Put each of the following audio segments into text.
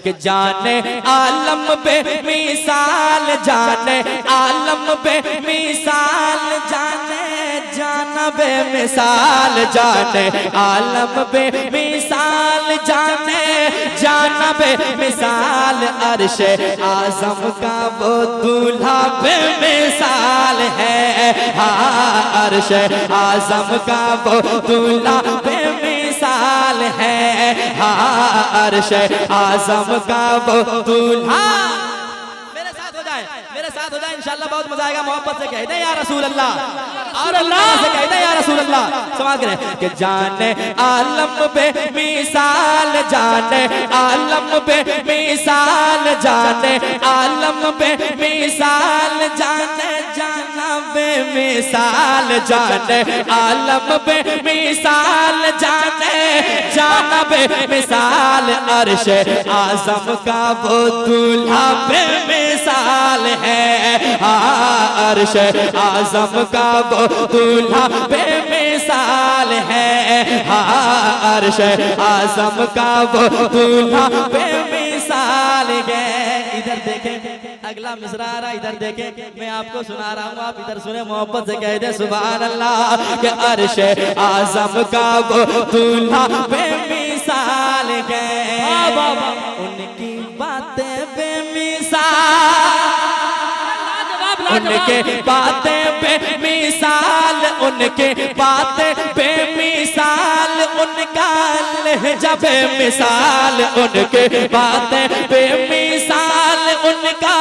कि जाने आलम बे मिसाल, जाने आलम बे मिसाल, जाने जाना बे मिसाल, जाने आलम बे मिसाल, जाने जाना बे मिसाल। अर्शे आजम का वो दूल्हा बे मिसाल है, हाँ अर्शे आजम का वो दूल्हा बे मिसाल है, हाँ अर्शे आजम का वो दूल्हा। मेरे साथ हो जाए इंशाअल्लाह बहुत मजा आएगा। मोहब्बत से कह दे या रसूल अल्लाह, और अल्लाह से कह दे या रसूल अल्लाह। समाज करें कि जाने आलम बे मिसाल, जाने आलम बे मिसाल, जाने आलम बे मिसाल, जाने जाना बे मिसाल, जाने आलम बे मिसाल, जाने जाना बे मिसाल। अर्शे आजम का वो दूल्हा बे मिसाल है, हाँ अर्शे आजम का वो दूल्हा बे मिसाल है, हाँ अर्शे आजम का वो दूल्हा बे मिसाल है। इधर देखें अगला मिसरा आ रहा, इधर देखें मैं आपको सुना रहा हूँ, आप इधर सुने, मोहब्बत से कह दे सुभान अल्लाह। कि अर्शे आजम का वो दूल्हा बे मिसाल है, उनकी बातें बेमिसाल, उनके बातें बेमिसाल, उनके बातें बेमिसाल, उनका लहजा बेमिसाल, उनके बातें बेमिसाल, उनका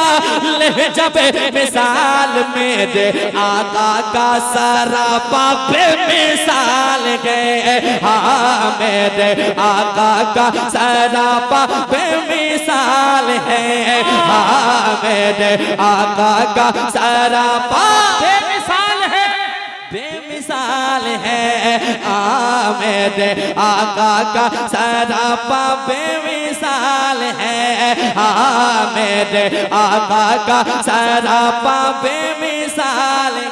लहजा बेमिसाल। मेरे आका का सरापा बेमिसाल है, हाँ मेरे आका का सरापा बेमिसाल है, हाँ मेरे आका का सरापा बेमिसाल है, बेमिसाल है, मेरे आका का सरापा बेमिसाल है, मेरे आका का सरापा बेमिसाल है।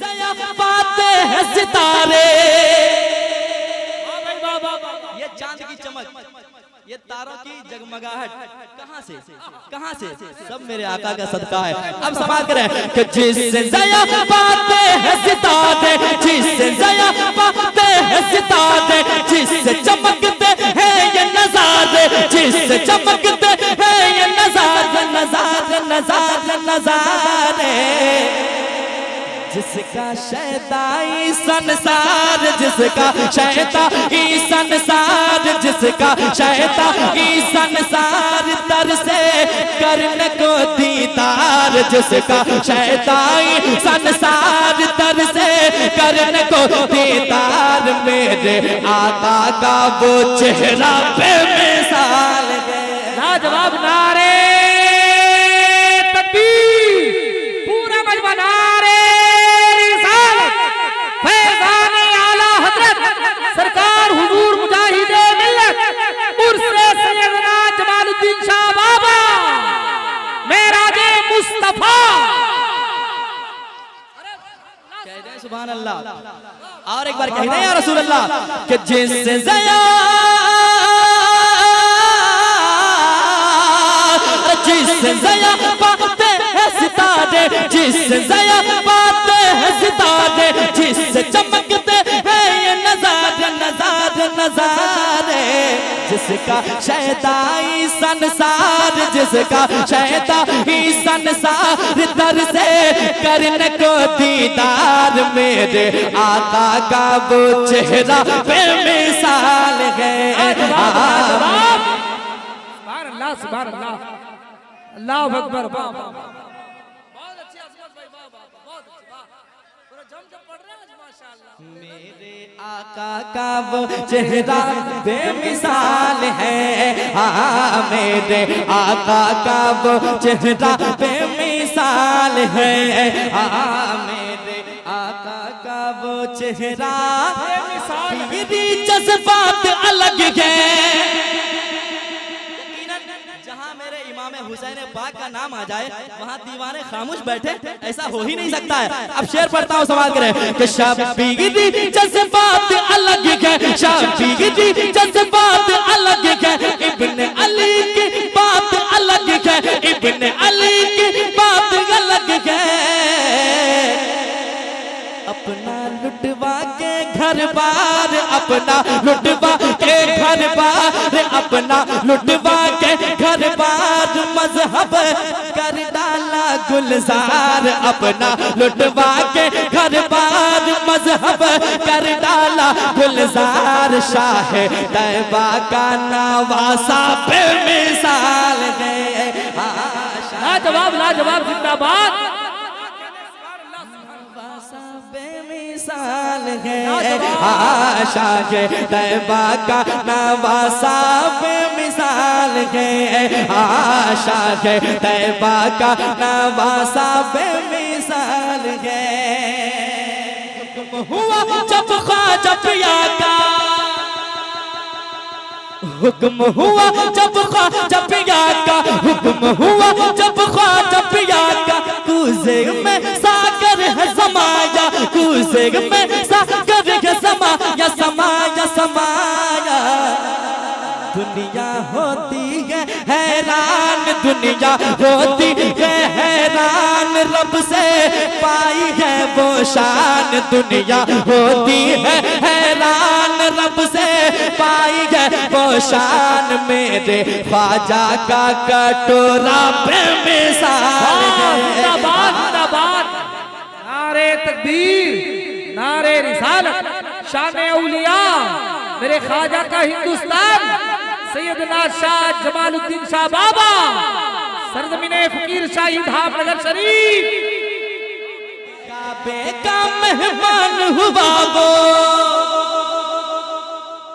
ज़या बातें हैं सितारे, ये चांद की चमक, ये तारों की जगमगाहट कहाँ से सब मेरे आका का सदका है। अब समाज करें कि जिससे ज़या बातें हैं सितारे, जिससे ज़या बातें हैं सितारे, जिससे चमकते हैं ये नज़ारे, जिससे चमकते हैं ये नज़ारे, नज़ारे नज़ारे नज़ारे। जिसका शैताई संसार, जिसका शैताई संसार, जिसका शैताई संसार तरसे करने को दीदार, जिसका शैताई संसार तरसे करने को दीदार। मेरे आका का वो चेहरा बेमिसाल है। लाजवाब नारे तकबीर, पूरा मजमा नारे सरकार हुजूर मुजाहिदे मिल्लत उर्से सैयदना जमालुद्दीन शाह बाबा मेराजे मुस्तफा। कह दे सुभान अल्लाह, और एक बार कह दे या रसूल अल्लाह। कि जिससे ज़या, जिससे ज़या बातें हैं सितारे, जिससे ज़या बातें हैं सितारे, जिससे चमकते हैं ये नज़ारे नज़ारे नज़ारे। जिसका शैताई संसार, जिसका शैताई संसार दर से करने को दीदार। मेरे आका का वो चेहरा बेमिसाल है। सुभान अल्लाह, सुभान अल्लाह, अल्लाहु अकबर। बहुत अच्छी अज़मत भाई, बहुत अच्छी, पूरा जम पढ़ रहे हैं माशाअल्लाह। मेरे आका का वो चेहरा बेमिसाल है, हाँ मेरे आका का वो चेहरा बेमिसाल है, हाँ मेरे आका का वो चेहरा बेमिसाल। मेरी जज्बात अलग है, जहाँ मेरे इमाम हुसैन पाक का नाम आ जाए वहाँ दीवाने खामोश बैठे, ऐसा हो ही नहीं सकता है। अब शेर पढ़ता हूँ, सवाल करें कि शबीरी जज्बात अलग है, शबीरी जज्बात अलग है। इब्ने अली की लेकिन अली की बात अलग है। अपना लुटवा के घर बार, अपना लुटवा के घर बार, अपना लुटवा के घर बार, मजहब कर डाला गुलजार। अपना लुटवा के घर बार, मजहब कर डाला गुलजार। शाह तैयबा का नवासा पे मिसाल है। लाजवाब लाजवाब जिंदाबाद। बेमिसाल है शाह तैयबा का नवासा बेमिसाल है। शाह तैयबा का नवासा बेमिसाल है। हुआ जब ख्वाजा पिया का हुक्म हुआ, जब ख्वाजा पिया का हुक्म हुआ, जब ख्वाजा पिया का कूज़े में सागर है समाया, कूज़े में सागर है समाया, समाया समाया। दुनिया होती है हैरान, दुनिया होती है हैरान, रब से पाई है वो शान। दुनिया होती है हैरान, रब से पाई है वो शान। मेरे ख्वाजा का कटोरा पे मिसाल है। नारे तकबीर, नारे रिसालत, शान औलिया, मेरे ख्वाजा का हिंदुस्तान, सैयदना शाह जमालुद्दीन शाह बाबा, सरजमीने फकीर शाही धाम नगर शरीफ। काबे का मेहमान हुआ वो,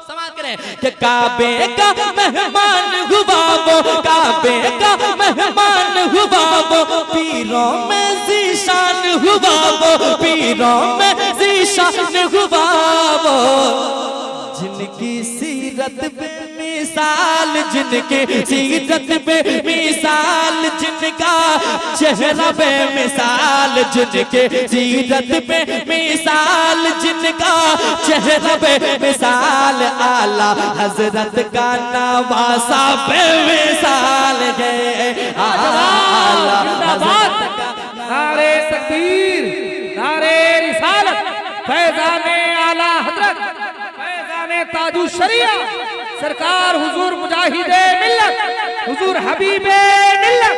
समाज करें कि काबे का मेहमान हुआ वो, काबे का मेहमान हुआ वो, पीरों में ज़ीशान हुआ वो, पीरों में ज़ीशान हुआ वो। जिनकी सीरत बेमिसाल, जिनकी सीरत बेमिसाल, जिनका चेहरा बेमिसाल, जिनके सीरत बेमिसाल, जिनका चेहरा बेमिसाल। आला हजरत का नवासा बेमिसाल है। आला हजरत का नारे तकबीर, नारे रिसालत, फैज़ाने आला हजरत, फैज़ाने ताजु शरिया, सरकार हुजूर मुजाहिदे मिल्लत, हुजूर हबीबे मिल्लत।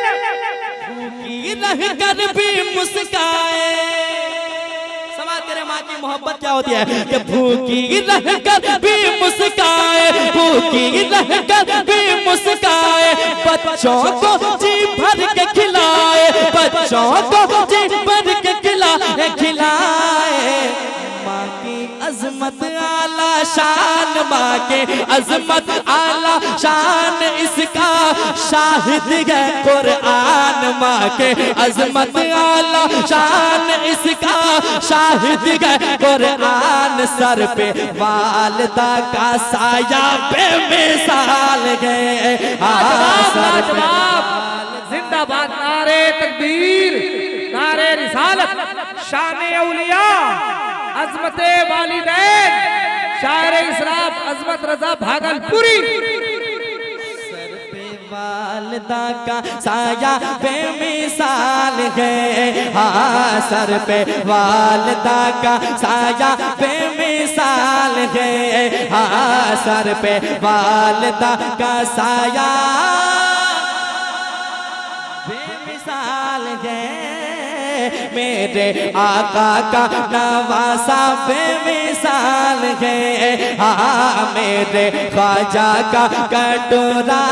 भूखी रह कर भी मुस्काए, समाज तेरे माँ की मोहब्बत क्या होती है कि भूखी रह कर भी मुस्काए, भूखी रह कर भी मुस्काए। बच्चों को जी भर के खिलाए, बच्चों को जी भर के खिलाए। माँ की अजमत आला शान, माँ के अजमत आला शान, इसका शाहिद है कुरआन। माँ के अजमत आला शान, इसका शाहिद है कुरआन। सर पे वालिदा का साया बेमिसाल है। जिंदाबाद, नारे तकबीर, नारे रिसालत, शान औलिया, अजमते वालिदैन, शायर इस्लाम अजमत रजा भागलपुरी। सर पे वालिदा का साया बेमिसाल है। हाँ, सर पे वालिदा का साया बेमिसाल है। हाँ, सर पे वालिदा का साया बेमिसाल है। मेरे आका का नवासा बेमिसाल है। हाँ, मेरे ख्वाजा का कटोरा